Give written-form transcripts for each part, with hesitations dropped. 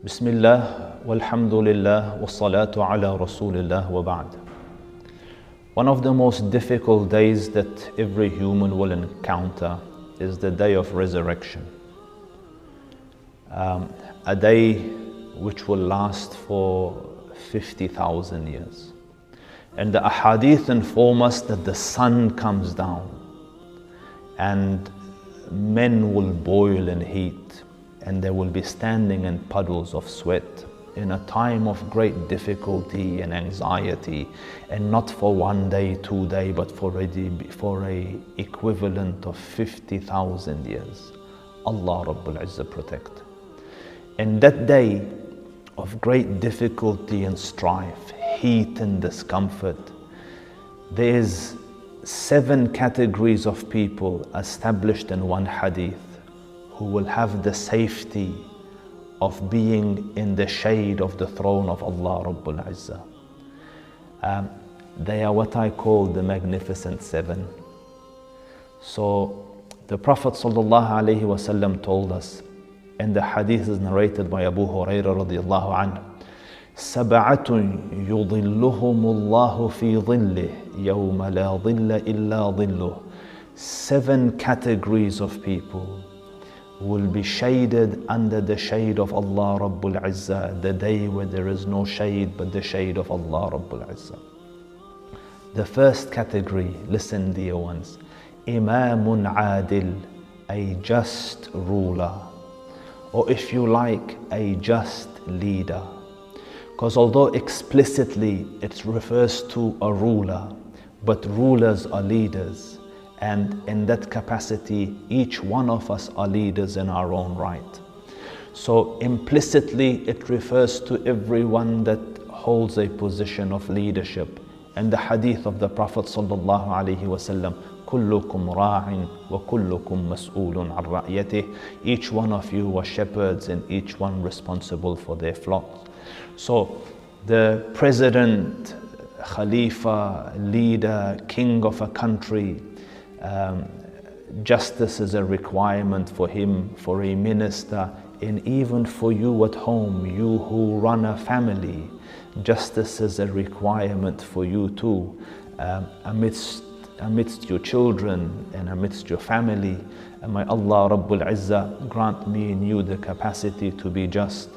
Bismillah, walhamdulillah, wassalatu ala rasulillah wa ba'd. One of the most difficult days that every human will encounter is the day of resurrection. A day which will last for 50,000 years. And the ahadith inform us that the sun comes down and men will boil in heat, and they will be standing in puddles of sweat in a time of great difficulty and anxiety, and not for 1 day, 2 days, but for a equivalent of 50,000 years. Allah Rabbul Izzah protect. And that day of great difficulty and strife, heat and discomfort, there's 7 categories of people established in one hadith who will have the safety of being in the shade of the throne of Allah Rabbul Izzah. They are what I call the Magnificent 7. So the Prophet ﷺ told us, and the hadith is narrated by Abu Hurairah radiyallahu anhu, سبعة يظلهم الله في ظله يوم لا ظل إلا ظله. 7 categories of people will be shaded under the shade of Allah Rabbul Izzah, the day where there is no shade but the shade of Allah Rabbul Izzah. The first category, listen dear ones, Imamun Adil, a just ruler, or if you like, a just leader. Because although explicitly it refers to a ruler, but rulers are leaders. And in that capacity, each one of us are leaders in our own right. So implicitly, it refers to everyone that holds a position of leadership. And the hadith of the Prophet ﷺ, كلكم راع وكلكم مسؤول عن رعيته. Each one of you are shepherds and each one responsible for their flocks. So the president, khalifa, leader, king of a country, justice is a requirement for him, for a minister, and even for you at home, you who run a family. Justice is a requirement for you too, amidst your children and amidst your family. And may Allah Rabbul Izzah grant me and you the capacity to be just.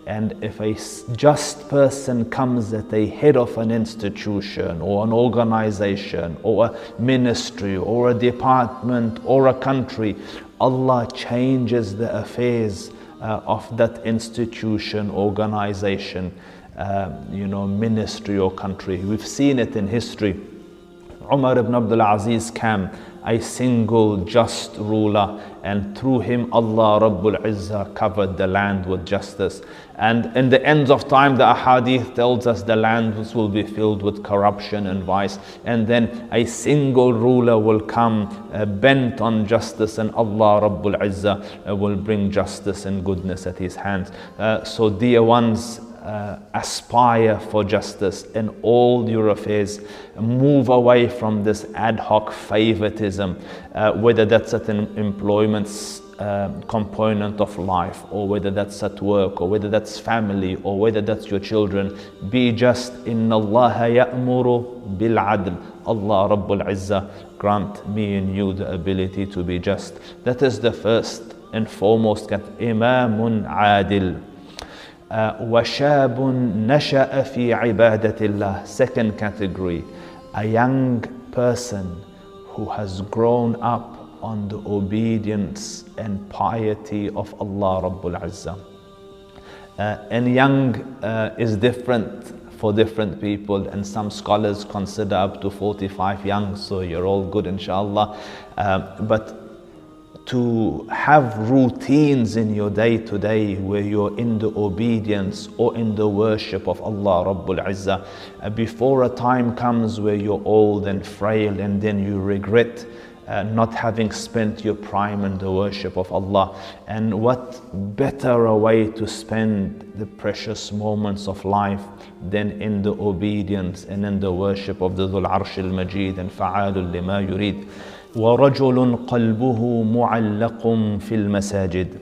And if a just person comes at the head of an institution or an organization or a ministry or a department or a country, Allah changes the affairs of that institution, organization, ministry or country. We've seen it in history. Umar ibn Abdul Aziz came, a single just ruler, and through him Allah Rabbul Izzah covered the land with justice. And in the ends of time, the ahadith tells us the lands will be filled with corruption and vice, and then a single ruler will come bent on justice, and Allah Rabbul Izzah will bring justice and goodness at his hands. So dear ones, aspire for justice in all your affairs. Move away from this ad hoc favoritism, whether that's at an employment component of life, or whether that's at work, or whether that's family, or whether that's your children. Be just. Inna Allah ya'muru bil adl. Allah Rabbul Izzah grant me and you the ability to be just. That is the first and foremost. Imamun adil. وَشَابٌ نَشَأَ فِي عِبَادَةِ اللَّهِ. Second category, a young person who has grown up on the obedience and piety of Allah Rabbul Izzah. And young is different for different people, and some scholars consider up to 45 young, so you're all good inshallah. But to have routines in your day-to-day where you're in the obedience or in the worship of Allah Rabbul Izzah, before a time comes where you're old and frail, and then you regret not having spent your prime in the worship of Allah. And what better a way to spend the precious moments of life than in the obedience and in the worship of the Dhul Arsh al-Majid and Fa'alul lima yurid. وَرَجُلٌ قَلْبُهُ مُعَلَّقٌ فِي الْمَسَاجِدِ.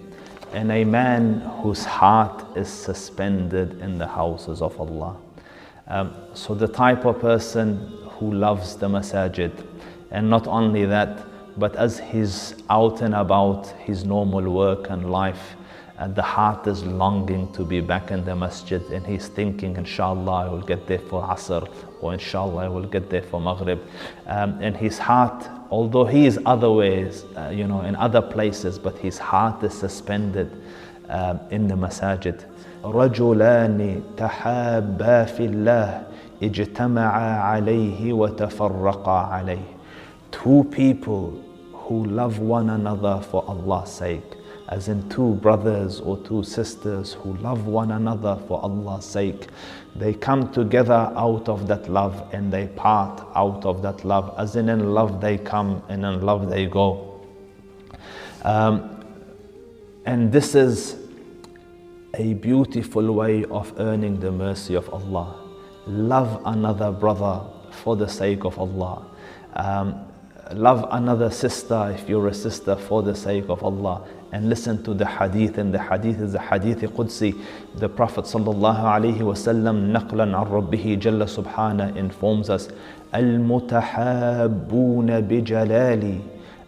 and a man whose heart is suspended in the houses of Allah. So the type of person who loves the masajid, and not only that, but as he's out and about his normal work and life, and the heart is longing to be back in the masjid, and he's thinking, inshallah I will get there for Asr, or inshallah I will get there for Maghrib. And his heart, although he is other ways, in other places, but his heart is suspended in the masajid. رجلان تحابا في الله اجتمعا عليه وتفرقا عليه. Two people who love one another for Allah's sake, as in two brothers or two sisters who love one another for Allah's sake. They come together out of that love and they part out of that love, as in love they come and in love they go. And this is a beautiful way of earning the mercy of Allah. Love another brother for the sake of Allah. Love another sister if you're a sister for the sake of Allah. And listen to the hadith, and the hadith is the hadith Qudsi. The Prophet sallallahu alaihi wasallam naqlan an rabbihi jalla subhana informs us, المتحابون بجلالي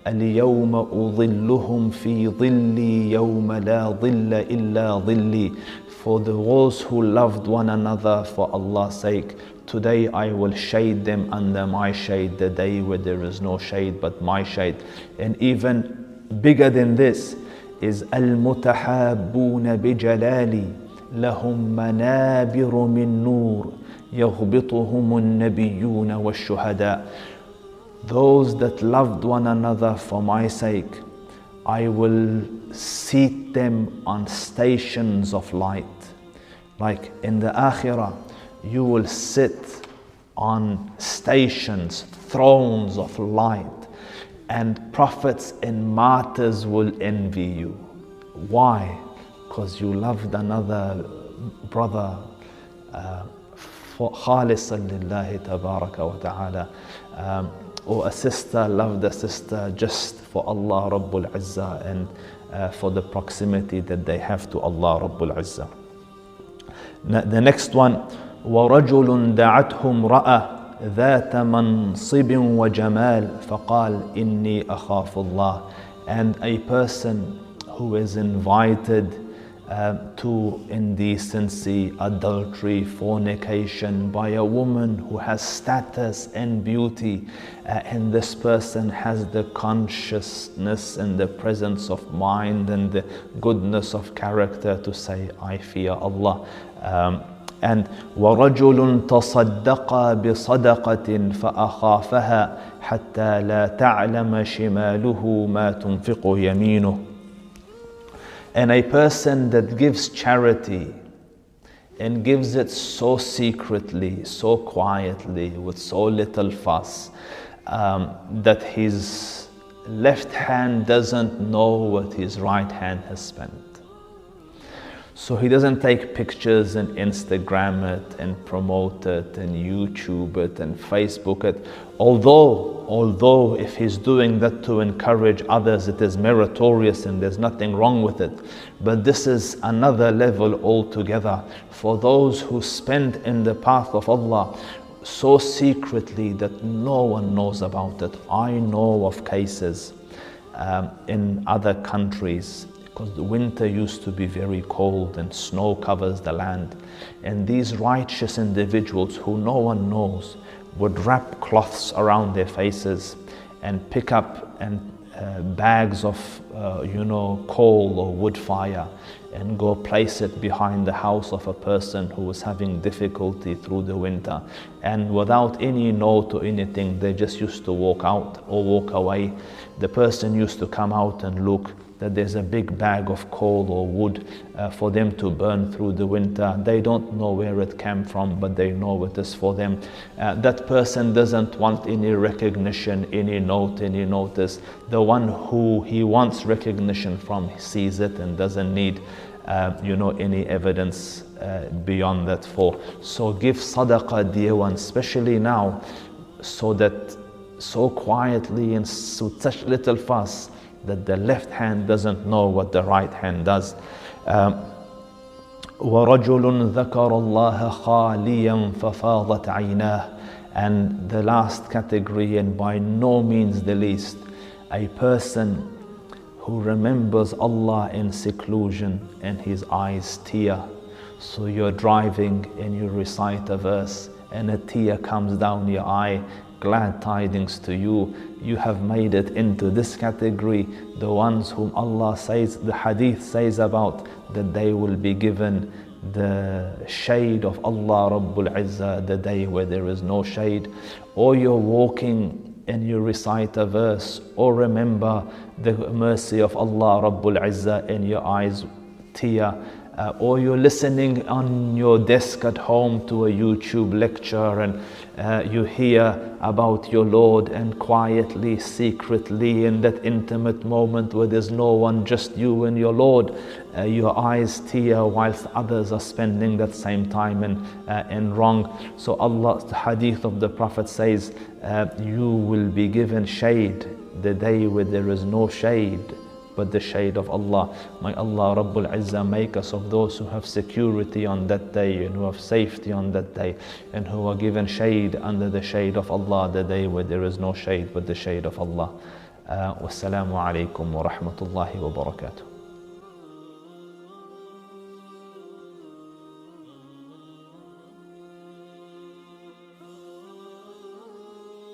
اليوم أظلهم في ظلي يوم لا ظل إلا ظلي. For those who loved one another for Allah's sake, today I will shade them under my shade, the day where there is no shade but my shade. And even bigger than this is المتحابون بجلالي لهم منابر من نور يغبطهم النبيون والشهداء. Those that loved one another for my sake, I will seat them on stations of light. Like in the Akhirah, you will sit on stations, thrones of light, and prophets and martyrs will envy you. Why? Because you loved another brother for khalisan lillahi tabaraka wa ta'ala. Or a sister loved a sister just for Allah Rabbul Izzah, and for the proximity that they have to Allah Rabbul Izzah. The next one, وَرَجُلٌ دَعَتْهُ امْرَأَةٌ ذَاتَ مَنْصِبٍ وَجَمَالٍ فَقَالَ إِنِّي أَخَافُ اللَّهِ. And a person who is invited to indecency, adultery, fornication by a woman who has status and beauty, and this person has the consciousness and the presence of mind and the goodness of character to say, I fear Allah. And وَرَجُلٌ تَصَدَّقَ بِصَدَقَةٍ فَأَخَافَهَا حَتَّى لَا تَعْلَمَ شِمَالُهُ مَا تُنْفِقُ يَمِينُهُ. And a person that gives charity and gives it so secretly, so quietly, with so little fuss, that his left hand doesn't know what his right hand has spent. So he doesn't take pictures and Instagram it and promote it and YouTube it and Facebook it. Although if he's doing that to encourage others, it is meritorious and there's nothing wrong with it. But this is another level altogether for those who spend in the path of Allah so secretly that no one knows about it. I know of cases in other countries, because the winter used to be very cold and snow covers the land. And these righteous individuals who no one knows would wrap cloths around their faces and pick up bags of coal or wood fire and go place it behind the house of a person who was having difficulty through the winter. And without any note or anything, they just used to walk out or walk away. The person used to come out and look that there's a big bag of coal or wood for them to burn through the winter. They don't know where it came from, but they know it is for them. That person doesn't want any recognition, any note, any notice. The one who he wants recognition from sees it and doesn't need any evidence beyond that for. So give sadaqah, dear one, especially now, so quietly and with such little fuss, that the left hand doesn't know what the right hand does. وَرَجُلٌ ذَكَرَ اللَّهَ خَالِيًا فَفَاضَتْ عَيْنَاهُ. And the last category, and by no means the least, a person who remembers Allah in seclusion and his eyes tear. So you're driving and you recite a verse and a tear comes down your eye. Glad tidings to you, you have made it into this category, the ones whom Allah says, the hadith says about, that they will be given the shade of Allah Rabbul Izzah, the day where there is no shade. Or you're walking and you recite a verse, or remember the mercy of Allah Rabbul Izzah and your eyes tear. Or you're listening on your desk at home to a YouTube lecture and you hear about your Lord, and quietly, secretly, in that intimate moment where there's no one, just you and your Lord, your eyes tear whilst others are spending that same time in wrong. So Allah's hadith of the Prophet says, you will be given shade the day where there is no shade but the shade of Allah. May Allah Rabbul Izzah make us of those who have security on that day, and who have safety on that day, and who are given shade under the shade of Allah, the day where there is no shade but the shade of Allah. Wassalamu alaikum wa rahmatullahi wa barakatuh.